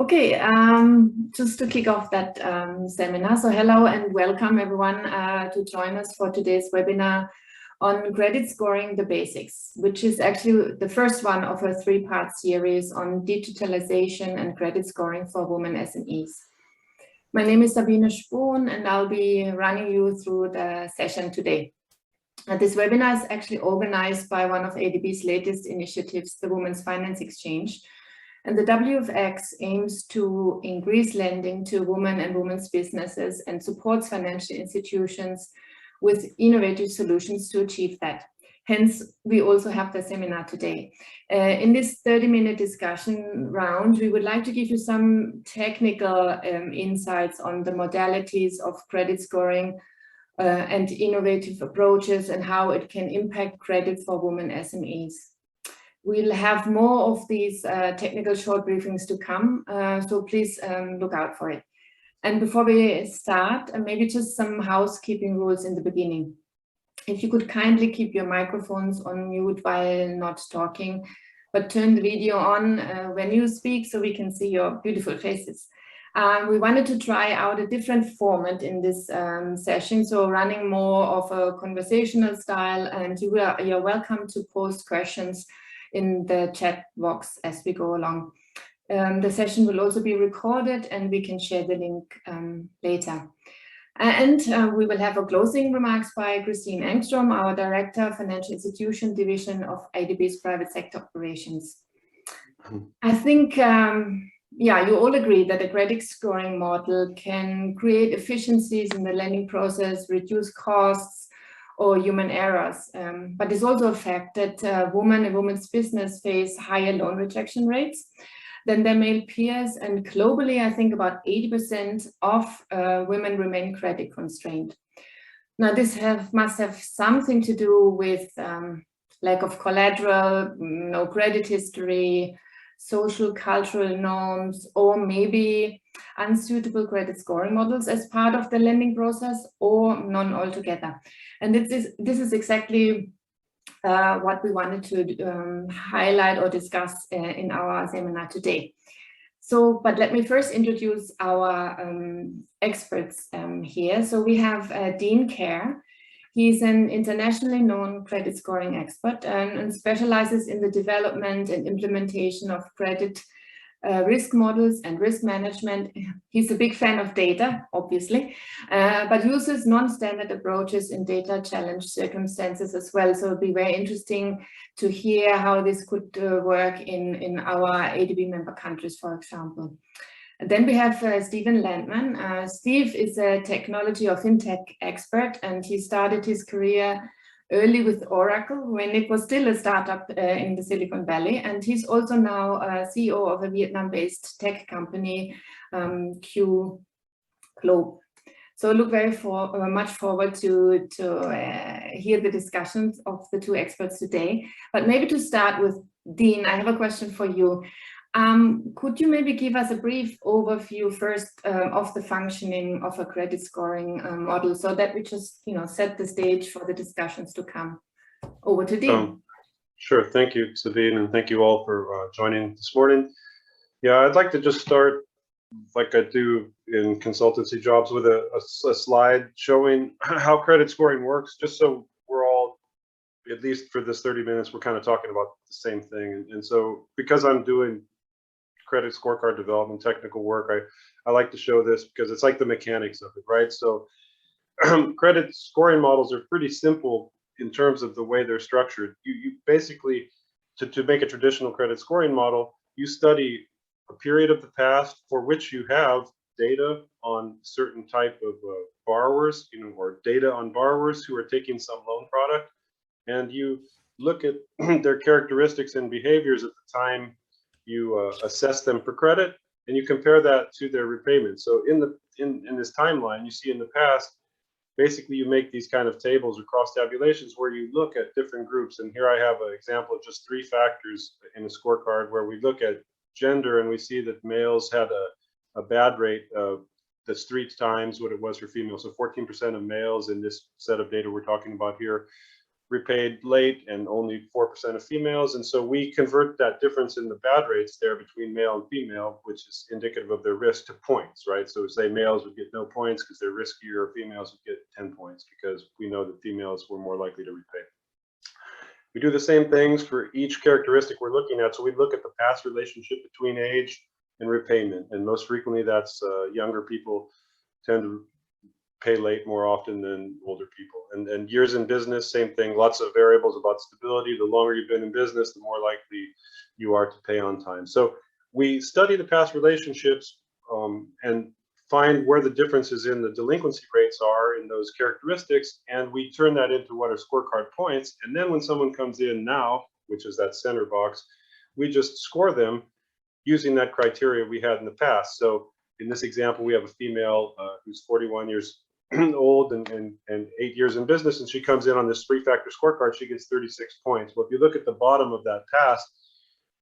Okay, just to kick off that seminar. So hello and welcome everyone to join us for today's webinar on credit scoring, the basics, which is actually the first one of a three-part series on digitalization and credit scoring for women SMEs. My name is Sabine Spohn and I'll be running you through the session today. This webinar is actually organized by one of ADB's latest initiatives, the Women's Finance Exchange. And the WFX aims to increase lending to women and women's businesses and supports financial institutions with innovative solutions to achieve that. Hence, we also have the seminar today. In this 30-minute discussion round, we would like to give you some technical insights on the modalities of credit scoring and innovative approaches and how it can impact credit for women SMEs. We'll have more of these technical short briefings to come, so please look out for it. And before we start, maybe just some housekeeping rules in the beginning. If you could kindly keep your microphones on mute while not talking, but turn the video on when you speak so we can see your beautiful faces. We wanted to try out a different format in this session, so running more of a conversational style, and you're welcome to post questions in the chat box as we go along. The session will also be recorded and we can share the link later. And we will have a closing remarks by Christine Engstrom, our Director, Financial Institution Division of ADB's Private Sector Operations. I think, yeah, you all agree that a credit scoring model can create efficiencies in the lending process, reduce costs, or human errors. But it's also a fact that women and women's business face higher loan rejection rates than their male peers. And globally, I think about 80% of women remain credit constrained. Now, this must have something to do with lack of collateral, no credit history, social cultural norms, or maybe unsuitable credit scoring models as part of the lending process, or none altogether. And this is exactly what we wanted to highlight or discuss in our seminar today. So, but let me first introduce our experts here. So we have Dean Kerr. He's an internationally known credit scoring expert and specializes in the development and implementation of credit risk models and risk management. He's a big fan of data, obviously, but uses non-standard approaches in data challenged circumstances as well. So it'll be very interesting to hear how this could work in our ADB member countries, for example. And then we have Stephen Landman. Steve is a technology or fintech expert, and he started his career early with Oracle when it was still a startup in the Silicon Valley. And he's also now CEO of a Vietnam-based tech company, Q Globe. So look very much forward to hear the discussions of the two experts today. But maybe to start with, Dean, I have a question for you. Could you maybe give us a brief overview first of the functioning of a credit scoring model, so that we just, set the stage for the discussions to come? Over to Dean. Sure, thank you, Sabine, and thank you all for joining this morning. Yeah, I'd like to just start, like I do in consultancy jobs, with a slide showing how credit scoring works, just so we're all, at least for this 30 minutes, we're kind of talking about the same thing. And so because I'm doing credit scorecard development, technical work, I like to show this because it's like the mechanics of it, right? So credit scoring models are pretty simple in terms of the way they're structured. You basically, to make a traditional credit scoring model, you study a period of the past for which you have data on certain type of borrowers, or data on borrowers who are taking some loan product, and you look at their characteristics and behaviors at the time you assess them for credit, and you compare that to their repayment. So in this timeline, you see in the past, basically you make these kind of tables or cross tabulations where you look at different groups. And here I have an example of just 3 factors in a scorecard where we look at gender, and we see that males had a bad rate that's 3 times what it was for females. So 14% of males in this set of data we're talking about here repaid late and only 4% of females. And so we convert that difference in the bad rates there between male and female, which is indicative of their risk, to points, right? So say males would get no points because they're riskier, females would get 10 points because we know that females were more likely to repay. We do the same things for each characteristic we're looking at. So we look at the past relationship between age and repayment. And most frequently that's younger people tend to pay late more often than older people. And years in business, same thing, lots of variables about stability. The longer you've been in business, the more likely you are to pay on time. So we study the past relationships and find where the differences in the delinquency rates are in those characteristics, and we turn that into what are scorecard points. And then when someone comes in now, which is that center box, we just score them using that criteria we had in the past. So in this example, we have a female who's 41 years old and 8 years in business, and she comes in on this 3-factor scorecard. She gets 36 points. Well, if you look at the bottom of that past,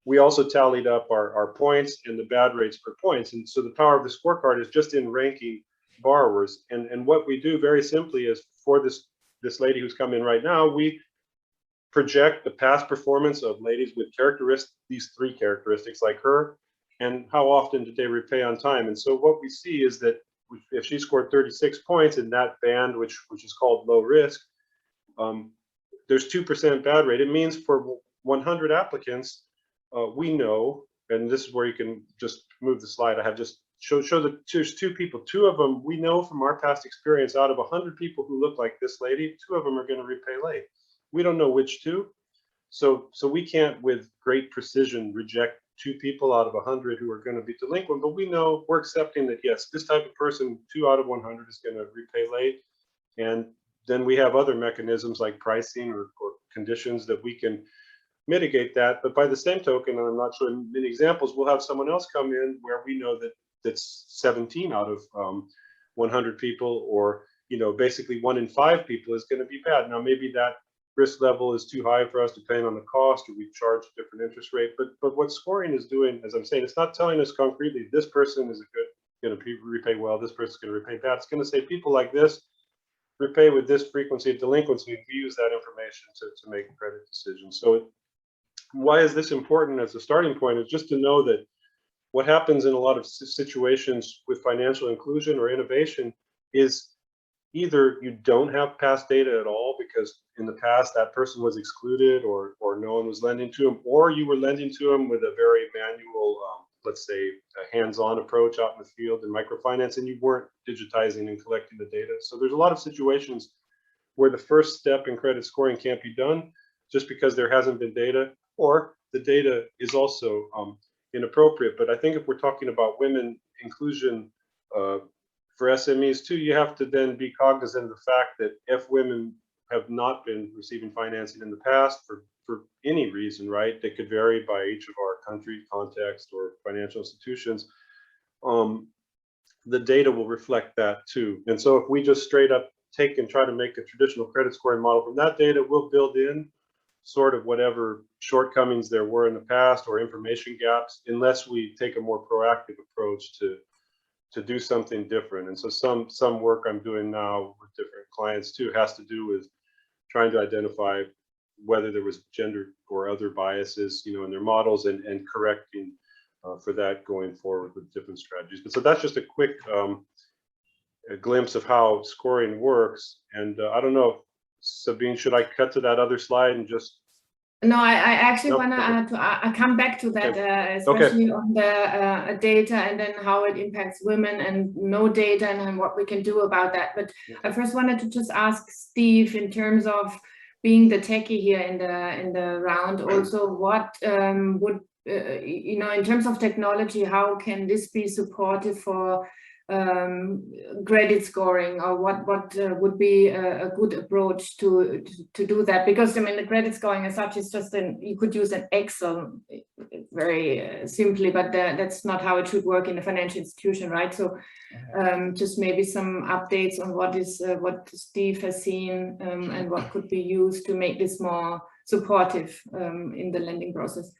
we also tallied up our points and the bad rates per points. And so the power of the scorecard is just in ranking borrowers. And what we do very simply is for this lady who's come in right now, we project the past performance of ladies with these 3 characteristics like her, and how often did they repay on time. And so what we see is that if she scored 36 points in that band, which is called low risk, there's 2% bad rate. It means for 100 applicants, we know, and this is where you can just move the slide. I have just show that there's 2 people. 2 of them, we know from our past experience, out of 100 people who look like this lady, 2 of them are going to repay late. We don't know which 2. So we can't with great precision reject 2 people out of 100 who are going to be delinquent, but we know we're accepting that, yes, this type of person, 2 out of 100 is going to repay late. And then we have other mechanisms like pricing or conditions that we can mitigate that. But by the same token, and I'm not showing many examples, we'll have someone else come in where we know that that's 17 out of 100 people, or basically 1 in 5 people is going to be bad. Now maybe that risk level is too high for us depending on the cost, or we charge a different interest rate. But what scoring is doing, as I'm saying, it's not telling us concretely this person is going to repay well, this person's going to repay bad. It's going to say people like this repay with this frequency of delinquency. We use that information to make credit decisions. So why is this important as a starting point is just to know that what happens in a lot of situations with financial inclusion or innovation is either you don't have past data at all because in the past that person was excluded or no one was lending to them, or you were lending to them with a very manual, let's say a hands-on approach out in the field in microfinance, and you weren't digitizing and collecting the data. So there's a lot of situations where the first step in credit scoring can't be done just because there hasn't been data, or the data is also inappropriate. But I think if we're talking about women inclusion for SMEs too, you have to then be cognizant of the fact that if women have not been receiving financing in the past for any reason, right, that could vary by each of our country context or financial institutions, the data will reflect that too. And so if we just straight up take and try to make a traditional credit scoring model from that data, we'll build in sort of whatever shortcomings there were in the past or information gaps, unless we take a more proactive approach to do something different. And so some work I'm doing now with different clients too has to do with trying to identify whether there was gender or other biases, in their models, and correcting for that going forward with different strategies. But so that's just a quick a glimpse of how scoring works. And I don't know, Sabine, should I cut to that other slide and just? No, I actually want to come back to that, especially on the data and then how it impacts women and no data and what we can do about that. But I first wanted to just ask Steve, in terms of being the techie here in the round, also what would, in terms of technology, how can this be supportive for credit scoring, or what would be a good approach to do that? Because the credit scoring as such is just you could use an Excel very simply, but that's not how it should work in a financial institution, right? So just maybe some updates on what Steve has seen and what could be used to make this more supportive in the lending process.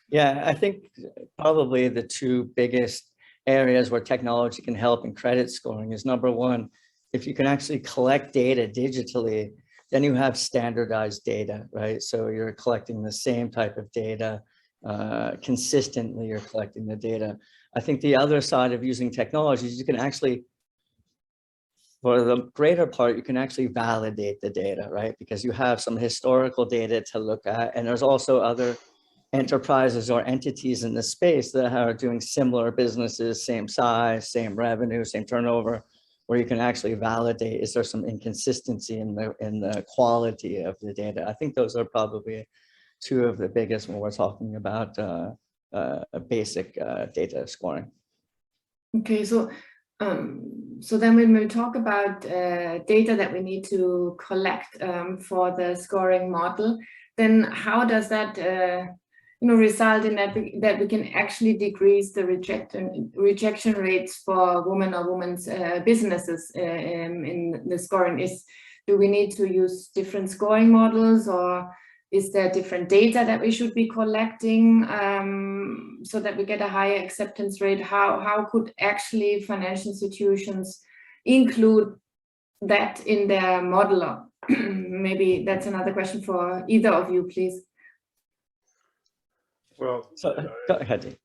Yeah, I think probably the 2 biggest areas where technology can help in credit scoring is, number one, if you can actually collect data digitally Then you have standardized data, right? So you're collecting the same type of data consistently. You're collecting the data. I think the other side of using technology is you can actually, for the greater part, you can actually validate the data, right? Because you have some historical data to look at, and there's also other enterprises or entities in the space that are doing similar businesses, same size, same revenue, same turnover, where you can actually validate, is there some inconsistency in the quality of the data? I think those are probably two of the biggest when we're talking about basic data scoring. Okay, so then when we talk about data that we need to collect for the scoring model, then how does that result in that we can actually decrease the rejection rates for women or women's businesses in the scoring? Do we need to use different scoring models, or is there different data that we should be collecting so that we get a higher acceptance rate? How could actually financial institutions include that in their model? Maybe that's another question for either of you, please. Well, so go ahead.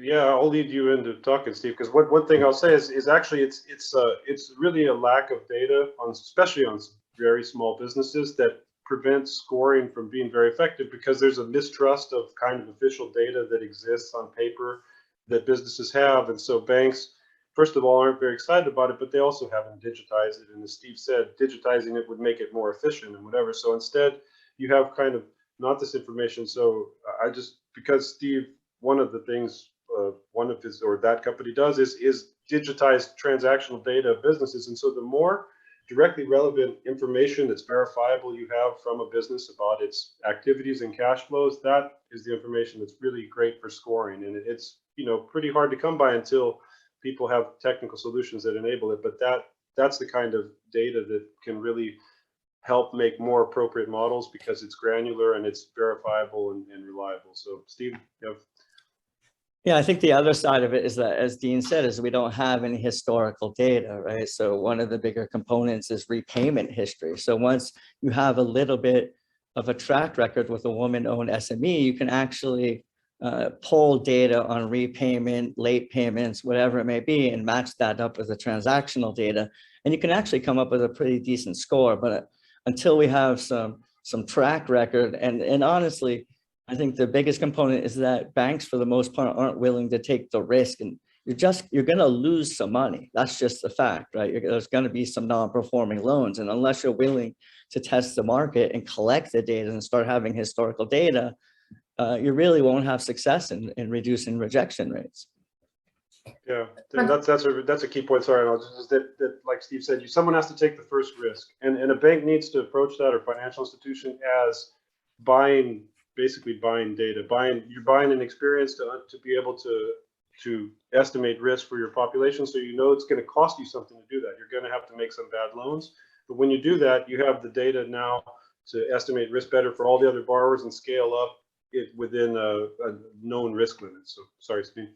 Yeah, I'll lead you into talking, Steve, because one thing I'll say is actually it's really a lack of data especially on very small businesses that prevents scoring from being very effective, because there's a mistrust of kind of official data that exists on paper that businesses have. And so banks, first of all, aren't very excited about it, but they also haven't digitized it. And as Steve said, digitizing it would make it more efficient and whatever. So instead, you have kind of not this information. So because Steve, one of the things one of his or that company does is digitize transactional data of businesses. And so the more directly relevant information that's verifiable you have from a business about its activities and cash flows, that is the information that's really great for scoring. And it's pretty hard to come by until people have technical solutions that enable it. But that's the kind of data that can really help make more appropriate models, because it's granular and it's verifiable and reliable. So Steve, you have. Yeah, I think the other side of it is that, as Dean said, is we don't have any historical data, right? So one of the bigger components is repayment history. So once you have a little bit of a track record with a woman-owned SME, you can actually pull data on repayment, late payments, whatever it may be, and match that up with the transactional data. And you can actually come up with a pretty decent score. But until we have some track record, and honestly, I think the biggest component is that banks, for the most part, aren't willing to take the risk, and you're going to lose some money. That's just the fact, right? There's going to be some non-performing loans, and unless you're willing to test the market and collect the data and start having historical data, you really won't have success in reducing rejection rates. Yeah, that's a key point. Sorry, that like Steve said, someone has to take the first risk, and a bank needs to approach that, or financial institution, as basically buying data. You're buying an experience to be able to estimate risk for your population, so it's going to cost you something to do that. You're going to have to make some bad loans, but when you do that, you have the data now to estimate risk better for all the other borrowers and scale up it within a known risk limit. So sorry, Steve.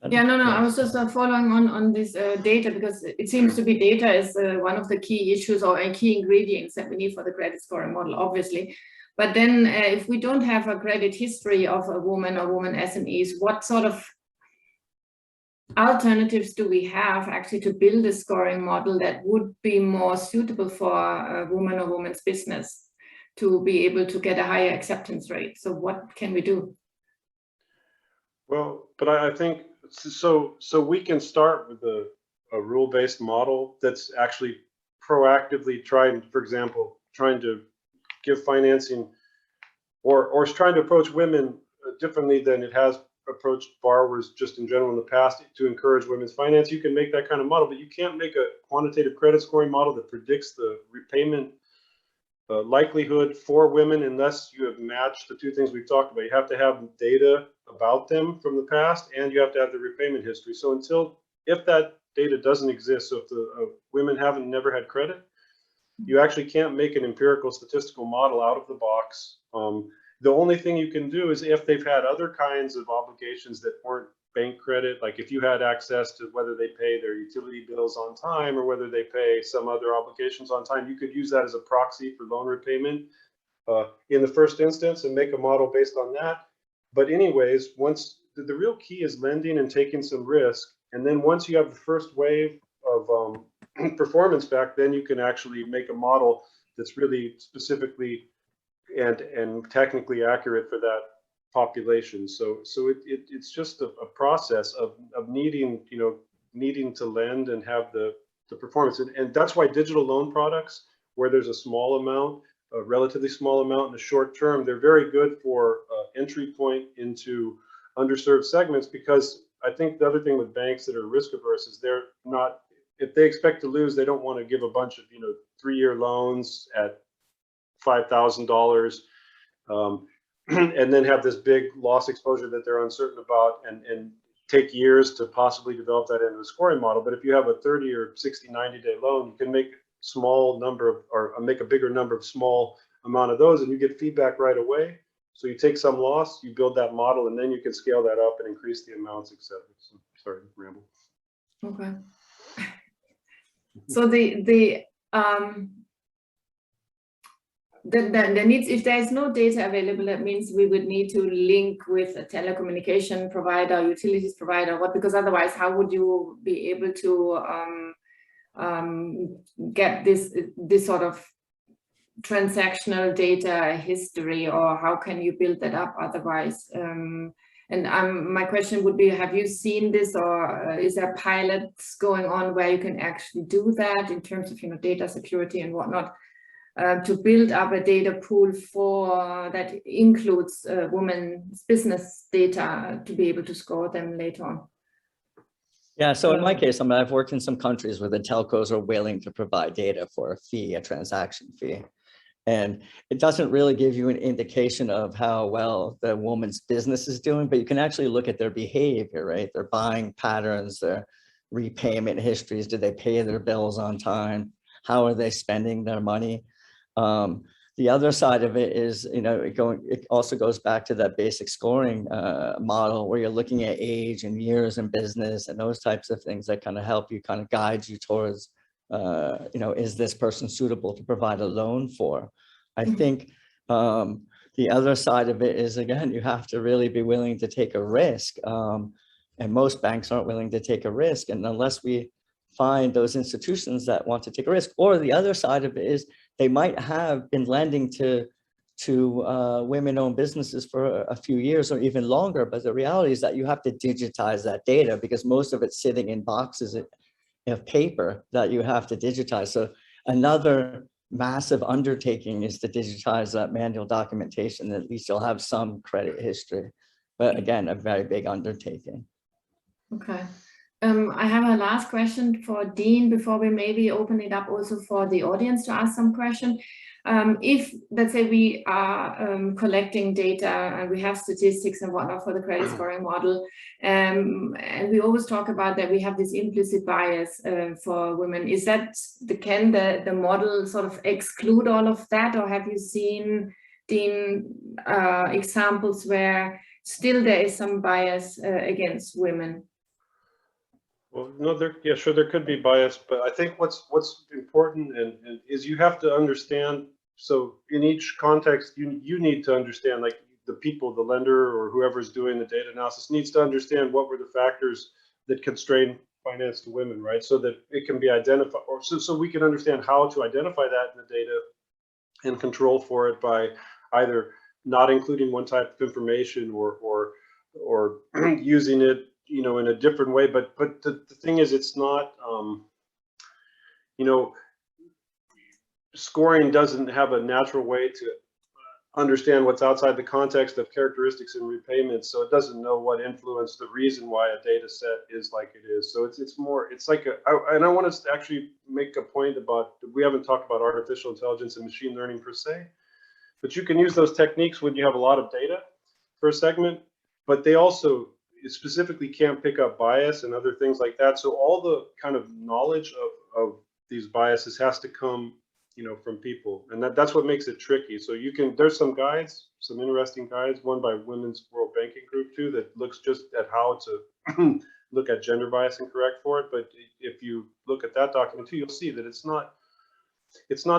Yeah, no, I was just following on this data, because it seems to be data is one of the key issues or key ingredients that we need for the credit scoring model, obviously. But then if we don't have a credit history of a woman or woman SMEs, what sort of alternatives do we have actually to build a scoring model that would be more suitable for a woman or woman's business to be able to get a higher acceptance rate? So what can we do? Well, but I think so we can start with a rule-based model that's actually proactively trying to give financing, or trying to approach women differently than it has approached borrowers just in general in the past, to encourage women's finance. You can make that kind of model, but you can't make a quantitative credit scoring model that predicts the repayment likelihood for women unless you have matched the two things we've talked about. You have to have data about them from the past, and you have to have the repayment history. So if that data doesn't exist, so if the women never had credit, you actually can't make an empirical statistical model out of the box. The only thing you can do is if they've had other kinds of obligations that weren't bank credit, like if you had access to whether they pay their utility bills on time or whether they pay some other obligations on time, you could use that as a proxy for loan repayment in the first instance and make a model based on that. But anyways, once the real key is lending and taking some risk. And then once you have the first wave of performance back, then you can actually make a model that's really specifically and technically accurate for that population. So it's just a process of needing, needing to lend and have the performance. And that's why digital loan products, where there's a small amount, a relatively small amount in the short term, they're very good for entry point into underserved segments, because I think the other thing with banks that are risk averse is they're not, if they expect to lose, they don't want to give a bunch of 3-year loans at $5,000 and then have this big loss exposure that they're uncertain about and take years to possibly develop that into a scoring model. But if you have a 30 or 60, 90-day loan, you can make small number of, or make a bigger number of small amount of those, and you get feedback right away. So you take some loss, you build that model, and then you can scale that up and increase the amounts, etc. So, sorry, ramble. Okay. So the needs, if there is no data available, that means we would need to link with a telecommunication provider, utilities provider, because otherwise, how would you be able to get this sort of transactional data history, or how can you build that up otherwise? And my question would be, have you seen this, or is there pilots going on where you can actually do that in terms of data security and whatnot, to build up a data pool for that includes women's business data to be able to score them later on? Yeah, so in my case, I've worked in some countries where the telcos are willing to provide data for a fee, a transaction fee. And it doesn't really give you an indication of how well the woman's business is doing, but you can actually look at their behavior, right? Their buying patterns, their repayment histories. Did they pay their bills on time? How are they spending their money? The other side of it is, it also goes back to that basic scoring model where you're looking at age and years in business and those types of things that kind of help you, kind of guide you towards, is this person suitable to provide a loan for? I think the other side of it is, again, you have to really be willing to take a risk. And most banks aren't willing to take a risk. And unless we find those institutions that want to take a risk, or the other side of it is they might have been lending to women-owned businesses for a few years or even longer. But the reality is that you have to digitize that data because most of it's sitting in boxes of paper that you have to digitize. So another massive undertaking is to digitize that manual documentation. At least you'll have some credit history. But again, a very big undertaking. Okay. I have a last question for Dean before we maybe open it up also for the audience to ask some question. If, let's say, we are collecting data and we have statistics and whatnot for the credit scoring model, and we always talk about that we have this implicit bias for women. Is that can the model sort of exclude all of that, or have you seen, Dean, examples where still there is some bias against women? Well, no, sure, there could be bias, but I think what's important and is you have to understand. So in each context, you need to understand, like the people, the lender or whoever's doing the data analysis needs to understand what were the factors that constrain finance to women, right? So that it can be identified, or so we can understand how to identify that in the data and control for it by either not including one type of information or using it in a different way. But the thing is, it's not, scoring doesn't have a natural way to understand what's outside the context of characteristics and repayments. So it doesn't know what influenced the reason why a data set is like it is. So it's like and I want to actually make a point about, we haven't talked about artificial intelligence and machine learning per se, but you can use those techniques when you have a lot of data for a segment, but they also specifically can't pick up bias and other things like that. So all the kind of knowledge of these biases has to come from people, and that's what makes it tricky. So there's some guides, some interesting guides, one by Women's World Banking Group too, that looks just at how to look at gender bias and correct for it. But if you look at that document too, you'll see that it's not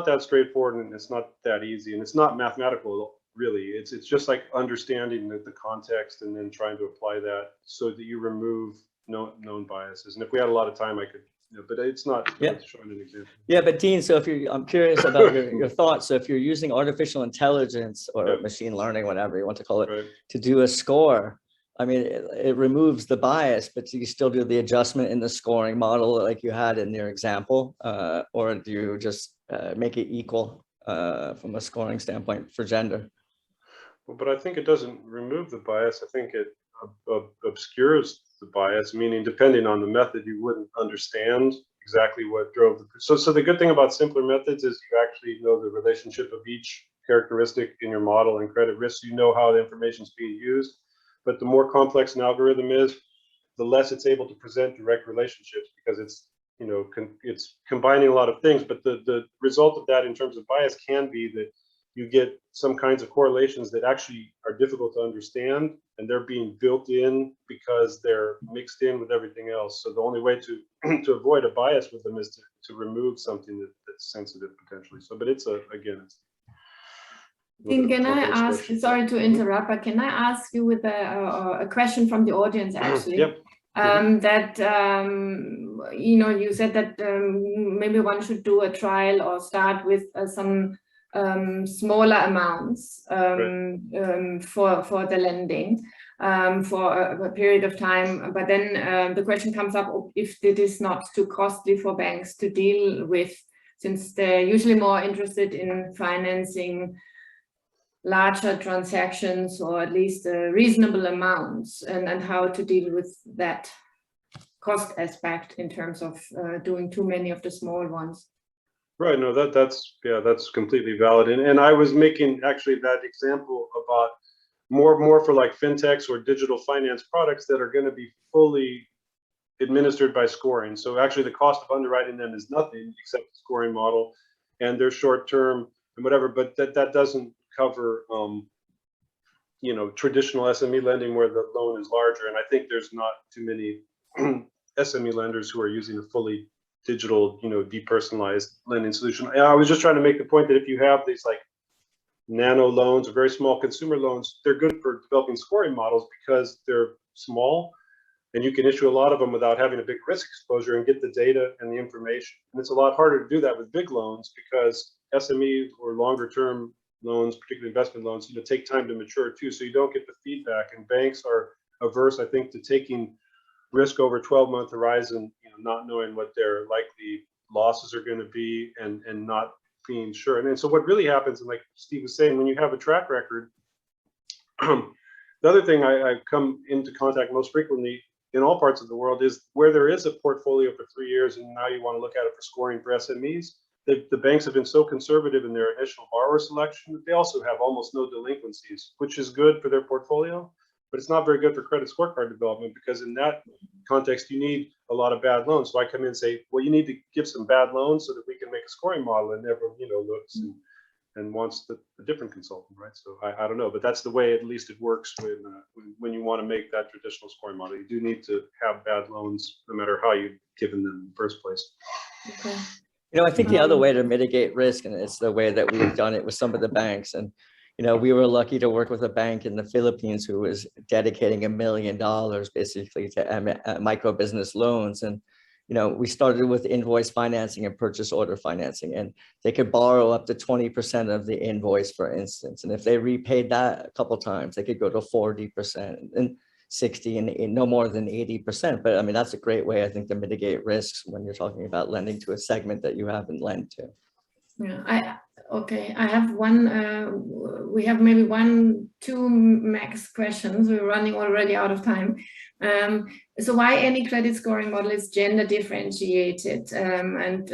that straightforward, and it's not that easy, and it's not mathematical really. It's just like understanding the context and then trying to apply that so that you remove known biases. And if we had a lot of time, I could, but it's not showing an example. Yeah, but Dean, so I'm curious about your thoughts. So if you're using artificial intelligence or machine learning, whatever you want to call it, to do a score, I mean, it removes the bias, but do you still do the adjustment in the scoring model like you had in your example, or do you just make it equal from a scoring standpoint for gender? Well, but I think it doesn't remove the bias. I think it obscures the bias, meaning depending on the method, you wouldn't understand exactly what drove the. So the good thing about simpler methods is you actually know the relationship of each characteristic in your model and credit risk. You know how the information is being used. But the more complex an algorithm is, the less it's able to present direct relationships, because it's it's combining a lot of things. But the result of that in terms of bias can be that you get some kinds of correlations that actually are difficult to understand, and they're being built in because they're mixed in with everything else. So the only way to avoid a bias with them is to remove something that's sensitive potentially. So, but it's again. Can I ask, sorry to interrupt, but can I ask you with a question from the audience actually? Yep. That, you said that maybe one should do a trial or start with some smaller amounts for the lending for a period of time. But then the question comes up if it is not too costly for banks to deal with, since they're usually more interested in financing larger transactions, or at least reasonable amounts, and how to deal with that cost aspect in terms of doing too many of the small ones. Right. No, that's completely valid. And I was making actually that example about more for like fintechs or digital finance products that are going to be fully administered by scoring. So actually the cost of underwriting them is nothing except the scoring model, and they're short term and whatever, but that doesn't cover traditional SME lending where the loan is larger. And I think there's not too many SME lenders who are using a fully digital, depersonalized lending solution. And I was just trying to make the point that if you have these like nano loans or very small consumer loans, they're good for developing scoring models because they're small and you can issue a lot of them without having a big risk exposure and get the data and the information. And it's a lot harder to do that with big loans because SME or longer term loans, particularly investment loans, take time to mature too. So you don't get the feedback, and banks are averse, I think, to taking risk over 12-month horizon, not knowing what their likely losses are going to be and not being sure. And so what really happens, and like Steve was saying, when you have a track record, the other thing I come into contact most frequently in all parts of the world is where there is a portfolio for 3 years and now you want to look at it for scoring for SMEs. The banks have been so conservative in their initial borrower selection that they also have almost no delinquencies, which is good for their portfolio, but it's not very good for credit scorecard development, because in that context, you need a lot of bad loans. So I come in and say, well, you need to give some bad loans so that we can make a scoring model, and everyone, looks and wants the different consultant, right? So I don't know, but that's the way at least it works when you want to make that traditional scoring model. You do need to have bad loans no matter how you've given them in the first place. Okay. I think the other way to mitigate risk, and it's the way that we've done it with some of the banks, and we were lucky to work with a bank in the Philippines who was dedicating $1 million basically to micro business loans. And we started with invoice financing and purchase order financing, and they could borrow up to 20% of the invoice, for instance. And if they repaid that a couple of times, they could go to 40% and 60 and no more than 80%. But I mean, that's a great way, I think, to mitigate risks when you're talking about lending to a segment that you haven't lent to. Yeah, I have one, we have maybe 1-2 max questions. We're running already out of time. So why any credit scoring model is gender differentiated, and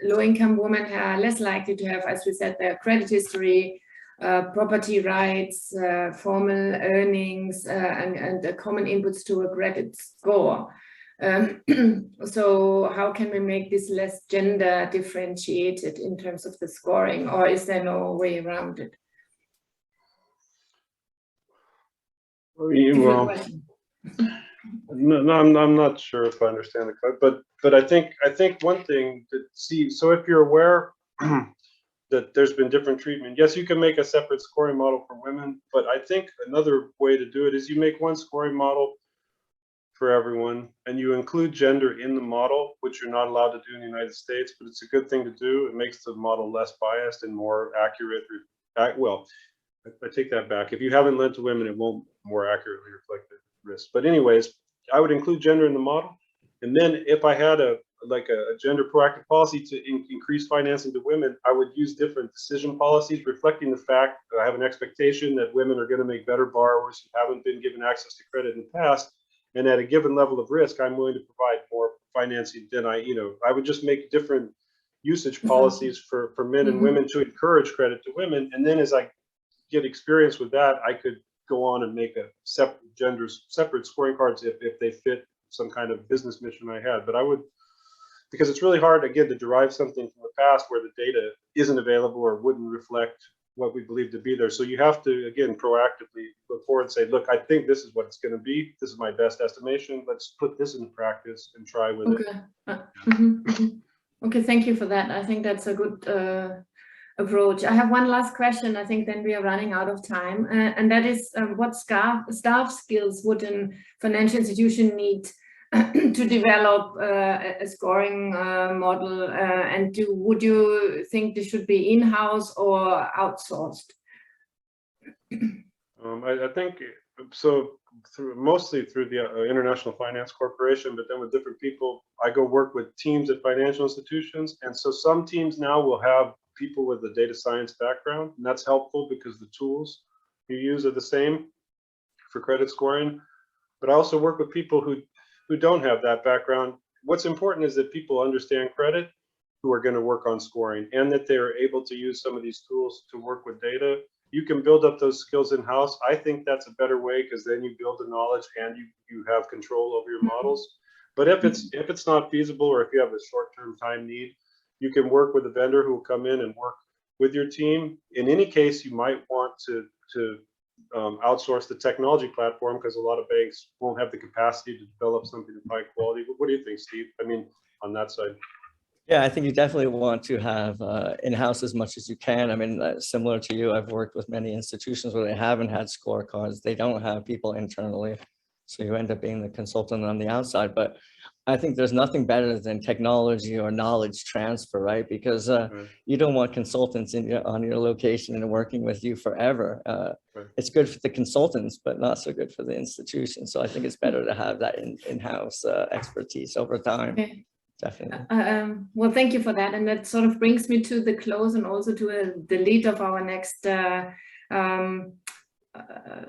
low-income women are less likely to have, as we said, their credit history, property rights, formal earnings, and common inputs to a credit score. So how can we make this less gender differentiated in terms of the scoring, or is there no way around it? Well, no, I'm not sure if I understand the question, but I think one thing to see. So if you're aware that there's been different treatment, yes, you can make a separate scoring model for women. But I think another way to do it is you make one scoring model for everyone, and you include gender in the model, which you're not allowed to do in the United States. But it's a good thing to do. It makes the model less biased and more accurate. Well, I take that back. If you haven't lent to women, it won't more accurately reflect the risk. But anyways, I would include gender in the model. And then if I had a gender proactive policy to increase financing to women, I would use different decision policies reflecting the fact that I have an expectation that women are going to make better borrowers who haven't been given access to credit in the past. And at a given level of risk, I'm willing to provide more financing than I would just make different usage policies for men and women to encourage credit to women. And then as I get experience with that, I could go on and make a separate scoring cards if they fit some kind of business mission I had. But I would, because it's really hard again to derive something from the past where the data isn't available or wouldn't reflect what we believe to be there. So you have to again proactively look forward and say, look, I think this is what it's going to be. This is my best estimation. Let's put this into practice and try with it. Okay, thank you for that. I think that's a good approach. I have one last question. I think then we are running out of time, and that is what staff skills would a financial institution need to develop a scoring model, and would you think this should be in-house or outsourced? I think so. Mostly through the International Finance Corporation, but then with different people, I go work with teams at financial institutions, and so some teams now will have people with a data science background, and that's helpful because the tools you use are the same for credit scoring. But I also work with people who don't have that background. What's important is that people understand credit who are going to work on scoring, and that they are able to use some of these tools to work with data. You can build up those skills in-house. I think that's a better way because then you build the knowledge and you have control over your models. But if it's not feasible, or if you have a short-term time need, you can work with a vendor who will come in and work with your team. In any case, you might want to outsource the technology platform because a lot of banks won't have the capacity to develop something of high quality. But what do you think, Steve? I mean, on that side. Yeah, I think you definitely want to have in-house as much as you can. I mean, similar to you, I've worked with many institutions where they haven't had scorecards. They don't have people internally. So you end up being the consultant on the outside. But I think there's nothing better than technology or knowledge transfer, right? Because you don't want consultants on your location and working with you forever. It's good for the consultants, but not so good for the institution. So I think it's better to have that in-house expertise over time. Okay. Definitely. Well, thank you for that. And that sort of brings me to the close and also to the lead of our next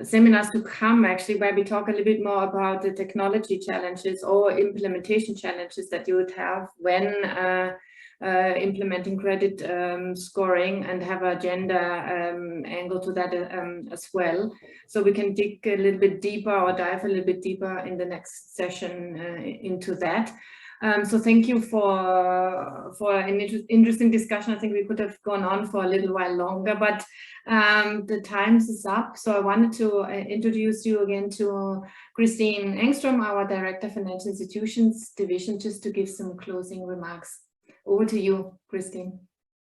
seminars to come, actually, where we talk a little bit more about the technology challenges or implementation challenges that you would have when implementing credit scoring, and have a gender angle to that as well. So we can dig a little bit deeper or dive a little bit deeper in the next session into that. So thank you for an interesting discussion. I think we could have gone on for a little while longer, but the time is up. So I wanted to introduce you again to Christine Engstrom, our Director of Financial Institutions Division, just to give some closing remarks. Over to you, Christine.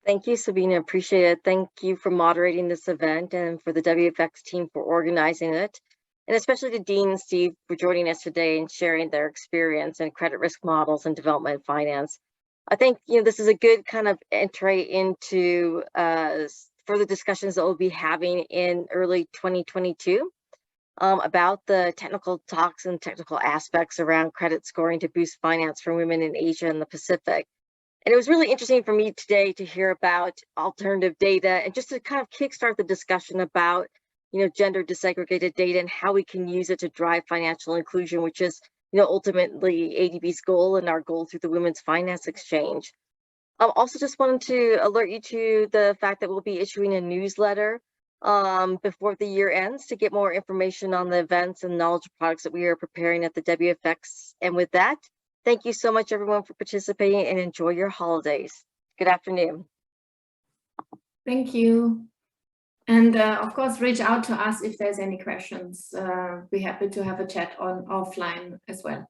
Thank you, Sabina. Appreciate it. Thank you for moderating this event, and for the WFX team for organizing it. And especially to Dean and Steve for joining us today and sharing their experience in credit risk models and development finance. I think this is a good kind of entry into further discussions that we'll be having in early 2022 about the technical talks and technical aspects around credit scoring to boost finance for women in Asia and the Pacific. And it was really interesting for me today to hear about alternative data and just to kind of kickstart the discussion about gender disaggregated data and how we can use it to drive financial inclusion, which is, ultimately ADB's goal and our goal through the Women's Finance Exchange. Also just wanted to alert you to the fact that we'll be issuing a newsletter before the year ends to get more information on the events and knowledge products that we are preparing at the WFX. And with that, thank you so much, everyone, for participating, and enjoy your holidays. Good afternoon. Thank you. And of course, reach out to us if there's any questions. Be happy to have a chat on offline as well.